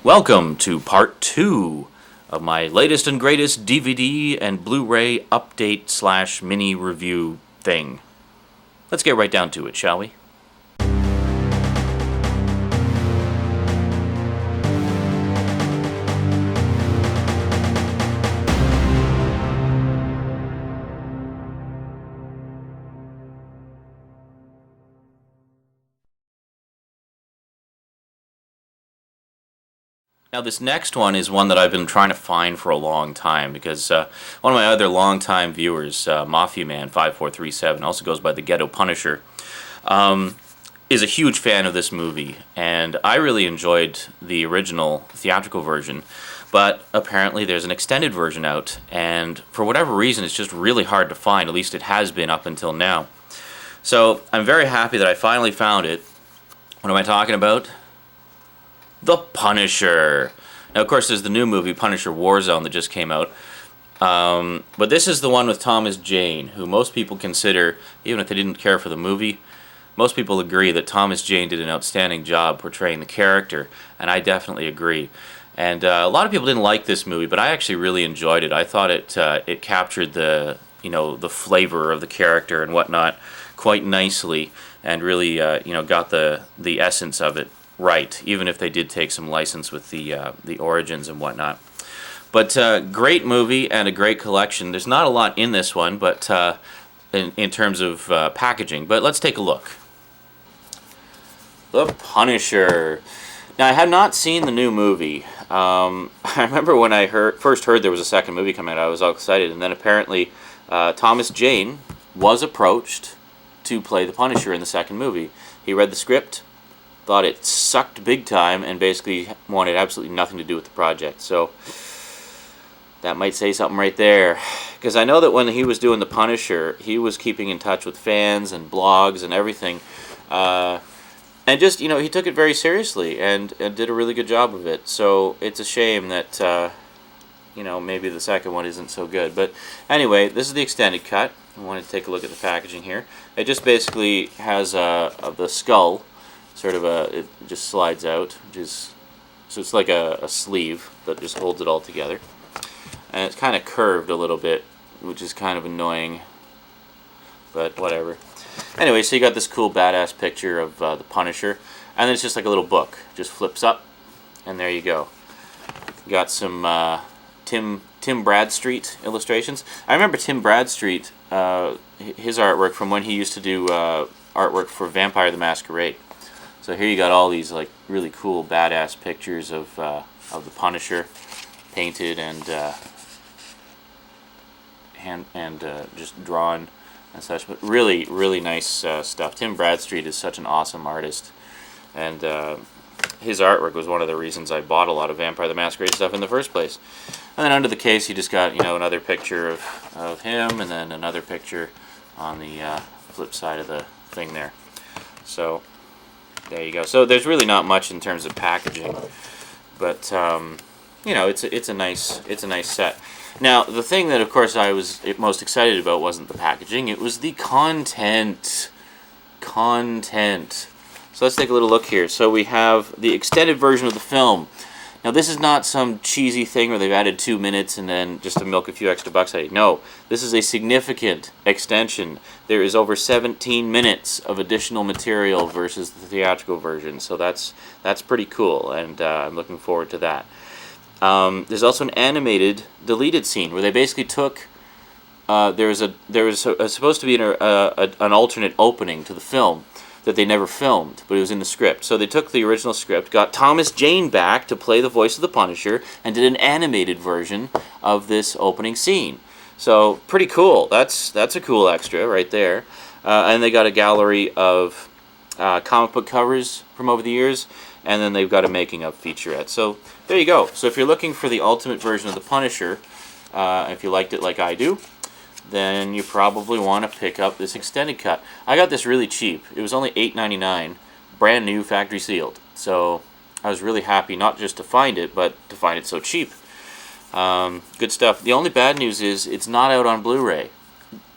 Welcome to part 2 of my latest and greatest DVD and Blu-ray update slash mini review thing. Let's get right down to it, shall we? Now this next one is one that I've been trying to find for a long time because one of my other longtime viewers, Mafia Man 5437, also goes by the Ghetto Punisher, is a huge fan of this movie, and I really enjoyed the original theatrical version, but apparently there's an extended version out, and for whatever reason it's just really hard to find, at least it has been up until now. So I'm very happy that I finally found it. What am I talking about? The Punisher. Now, of course, there's the new movie, Punisher Warzone, that just came out. But this is the one with Thomas Jane, who most people consider, even if they didn't care for the movie, most people agree that Thomas Jane did an outstanding job portraying the character, and I definitely agree. And a lot of people didn't like this movie, but I actually really enjoyed it. I thought it captured the flavor of the character and whatnot quite nicely, and really got the essence of it right, even if they did take some license with the origins and whatnot. But great movie and a great collection. There's not a lot in this one, but in terms of packaging. But let's take a look. The Punisher. Now, I have not seen the new movie. I remember when I first heard there was a second movie coming out, I was all excited. And then apparently Thomas Jane was approached to play the Punisher in the second movie. He read the script, thought it sucked big time, and basically wanted absolutely nothing to do with the project. So that might say something right there. Because I know that when he was doing the Punisher, he was keeping in touch with fans and blogs and everything. And just, he took it very seriously and did a really good job of it. So it's a shame that, maybe the second one isn't so good. But anyway, this is the extended cut. I wanted to take a look at the packaging here. It just basically has the skull. It just slides out, so it's like a sleeve that just holds it all together. And it's kind of curved a little bit, which is kind of annoying, but whatever. Anyway, so you got this cool badass picture of the Punisher, and then it's just like a little book. Just flips up, and there you go. You got some Tim Bradstreet illustrations. I remember Tim Bradstreet, his artwork from when he used to do artwork for Vampire the Masquerade. So here you got all these like really cool, badass pictures of the Punisher, painted and just drawn and such. But really, really nice stuff. Tim Bradstreet is such an awesome artist, and his artwork was one of the reasons I bought a lot of Vampire the Masquerade stuff in the first place. And then under the case, you just got another picture of him, and then another picture on the flip side of the thing there. So there you go. So there's really not much in terms of packaging, but it's a nice set. Now the thing that of course I was most excited about wasn't the packaging; it was the content. So let's take a little look here. So we have the extended version of the film. Now this is not some cheesy thing where they've added 2 minutes and then just to milk a few extra bucks out of you. No, this is a significant extension. There is over 17 minutes of additional material versus the theatrical version, so that's pretty cool, and I'm looking forward to that. There's also an animated deleted scene where they basically took there was supposed to be an alternate opening to the film that they never filmed, but it was in the script. So they took the original script, got Thomas Jane back to play the voice of the Punisher, and did an animated version of this opening scene. So pretty cool. That's a cool extra right there. And they got a gallery of comic book covers from over the years, and then they've got a making of featurette. So there you go. So if you're looking for the ultimate version of the Punisher, if you liked it like I do, then you probably want to pick up this extended cut. I got this really cheap. It was only $8.99, brand new, factory sealed. So I was really happy not just to find it, but to find it so cheap. Good stuff. The only bad news is it's not out on Blu-ray.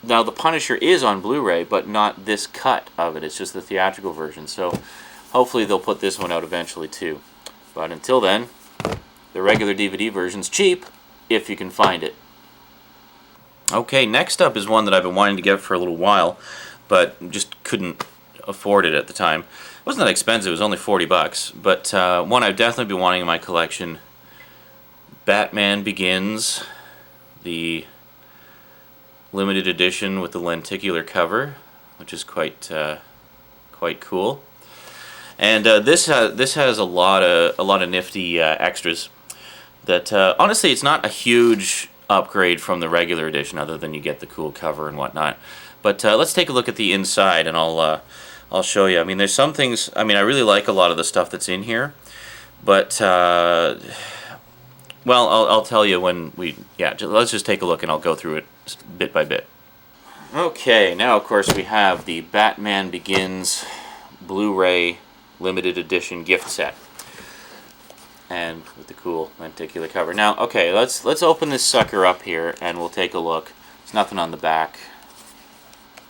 Now the Punisher is on Blu-ray, but not this cut of it. It's just the theatrical version. So hopefully they'll put this one out eventually too. But until then, The regular DVD version's cheap, if you can find it. Okay, next up is one that I've been wanting to get for a little while, but just couldn't afford it at the time. It wasn't that expensive, it was only 40 bucks, but one I've definitely been wanting in my collection. Batman Begins, the limited edition with the lenticular cover, which is quite cool. And this has a lot of nifty extras. That honestly, it's not a huge upgrade from the regular edition, other than you get the cool cover and whatnot. But let's take a look at the inside, and I'll show you. I mean, there's some things. I mean, I really like a lot of the stuff that's in here, but well, I'll tell you when we. Yeah, let's just take a look, and I'll go through it bit by bit. Okay, now of course we have the Batman Begins Blu-ray limited edition gift set, and with the cool lenticular cover. Now, okay, let's open this sucker up here, and we'll take a look. There's nothing on the back.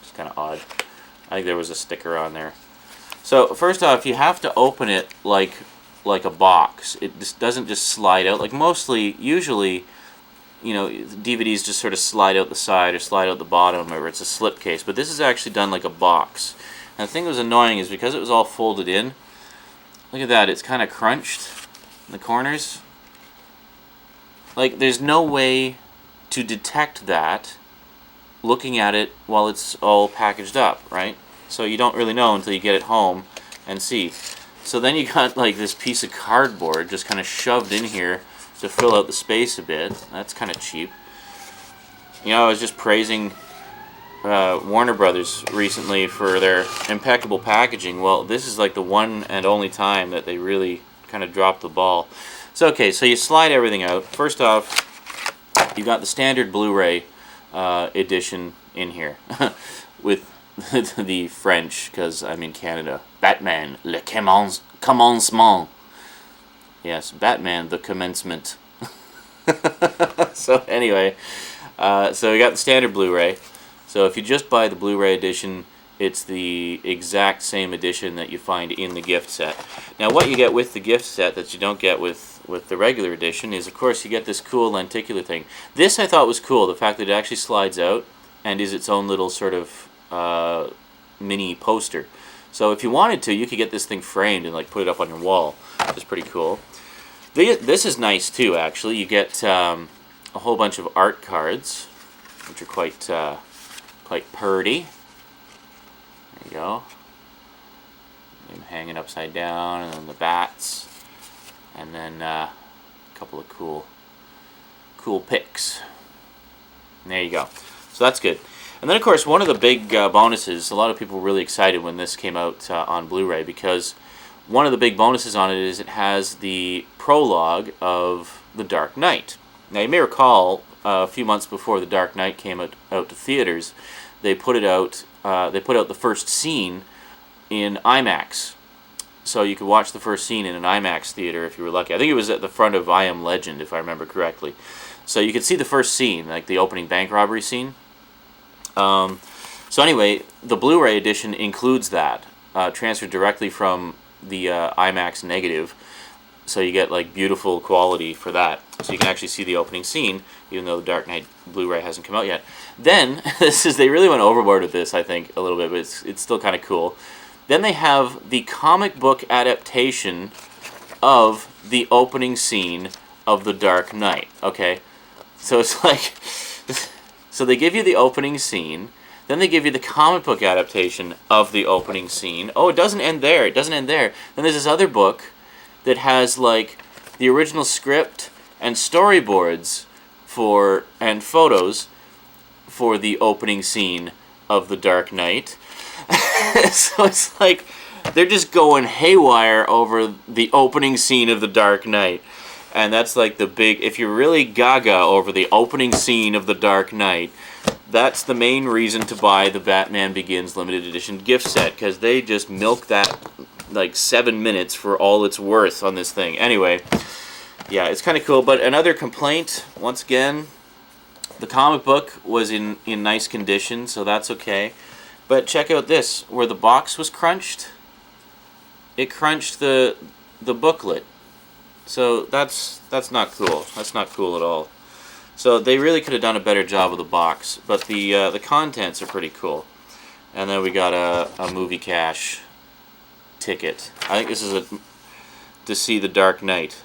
It's kind of odd. I think there was a sticker on there. So first off, you have to open it like a box. It just doesn't just slide out. Like usually, you know, DVDs just sort of slide out the side or slide out the bottom, or it's a slipcase. But this is actually done like a box. And the thing that was annoying is because it was all folded in. Look at that, it's kind of crunched in the corners. Like, there's no way to detect that looking at it while it's all packaged up, right? So you don't really know until you get it home and see. So then you got like this piece of cardboard just kind of shoved in here to fill out the space a bit. That's kind of cheap. You know, I was just praising Warner Brothers recently for their impeccable packaging. Well, this is like the one and only time that they really kind of dropped the ball. So okay, so you slide everything out. First off, you got the standard Blu-ray edition in here with the French, because I'm in Canada. Batman, le commencement. Yes, Batman, the commencement. So anyway, so we got the standard Blu-ray. So if you just buy the Blu-ray edition, it's the exact same edition that you find in the gift set. Now what you get with the gift set that you don't get with the regular edition is, of course, you get this cool lenticular thing. This I thought was cool, the fact that it actually slides out and is its own little sort of mini poster. So if you wanted to, you could get this thing framed and like put it up on your wall, which is pretty cool. This is nice too, actually. You get a whole bunch of art cards, which are quite purty. There you go. Him hanging upside down, and then the bats, and then a couple of cool pics. And there you go. So that's good. And then, of course, one of the big bonuses, a lot of people were really excited when this came out on Blu-ray, because one of the big bonuses on it is it has the prologue of The Dark Knight. Now, you may recall a few months before The Dark Knight came out to theaters, they put out the first scene in IMAX. So you could watch the first scene in an IMAX theater if you were lucky. I think it was at the front of I Am Legend, if I remember correctly. So you could see the first scene, like the opening bank robbery scene. So anyway, the Blu-ray edition includes that, transferred directly from the IMAX negative, so you get like beautiful quality for that. So you can actually see the opening scene, even though the Dark Knight Blu-ray hasn't come out yet. Then, they really went overboard with this, I think, a little bit, but it's still kind of cool. Then they have the comic book adaptation of the opening scene of The Dark Knight, okay? So it's like... So they give you the opening scene, then they give you the comic book adaptation of the opening scene. Oh, it doesn't end there. It doesn't end there. Then there's this other book that has like the original script and storyboards and photos for the opening scene of The Dark Knight. So it's like they're just going haywire over the opening scene of The Dark Knight. And that's like the big, if you're really gaga over the opening scene of The Dark Knight, that's the main reason to buy the Batman Begins limited edition gift set, because they just milk that like 7 minutes for all it's worth on this thing. Anyway, yeah, it's kind of cool. But another complaint, once again, the comic book was in nice condition, so that's okay. But check out this, where the box was crunched, it crunched the booklet. So that's not cool. That's not cool at all. So they really could have done a better job with the box, but the contents are pretty cool. And then we got a movie cache ticket. I think this is to see The Dark Knight.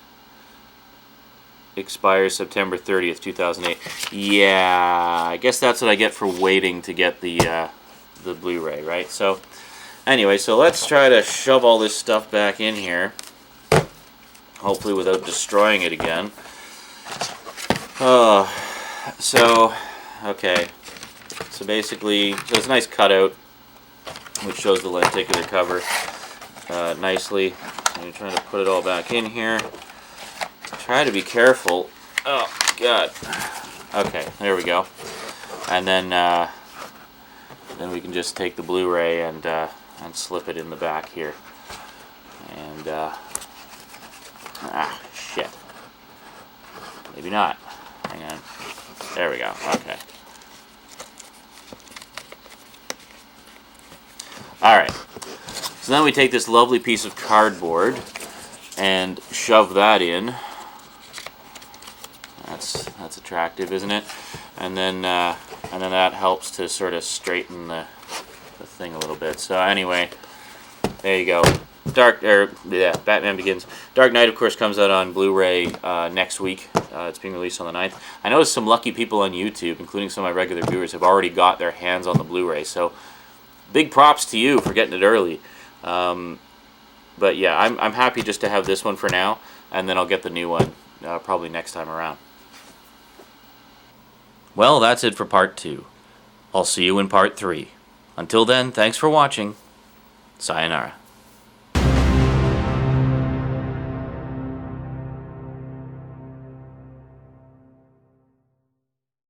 Expires September 30th, 2008. Yeah, I guess that's what I get for waiting to get the Blu-ray, right? So anyway, so let's try to shove all this stuff back in here. Hopefully without destroying it again. So, okay. So basically, so it's a nice cutout, which shows the lenticular cover nicely. And you're trying to put it all back in here. Try to be careful. Oh, God. Okay, there we go. And then we can just take the Blu-ray and slip it in the back here. And, shit. Maybe not. Hang on. There we go. Okay. Alright. So then we take this lovely piece of cardboard and shove that in. That's attractive, isn't it? And then that helps to sort of straighten the thing a little bit. So anyway, there you go. Batman Begins. Dark Knight, of course, comes out on Blu-ray next week. It's being released on the 9th. I noticed some lucky people on YouTube, including some of my regular viewers, have already got their hands on the Blu-ray. So big props to you for getting it early. But yeah, I'm happy just to have this one for now, and then I'll get the new one probably next time around. Well, that's it for part 2. I'll see you in part 3. Until then, thanks for watching. Sayonara.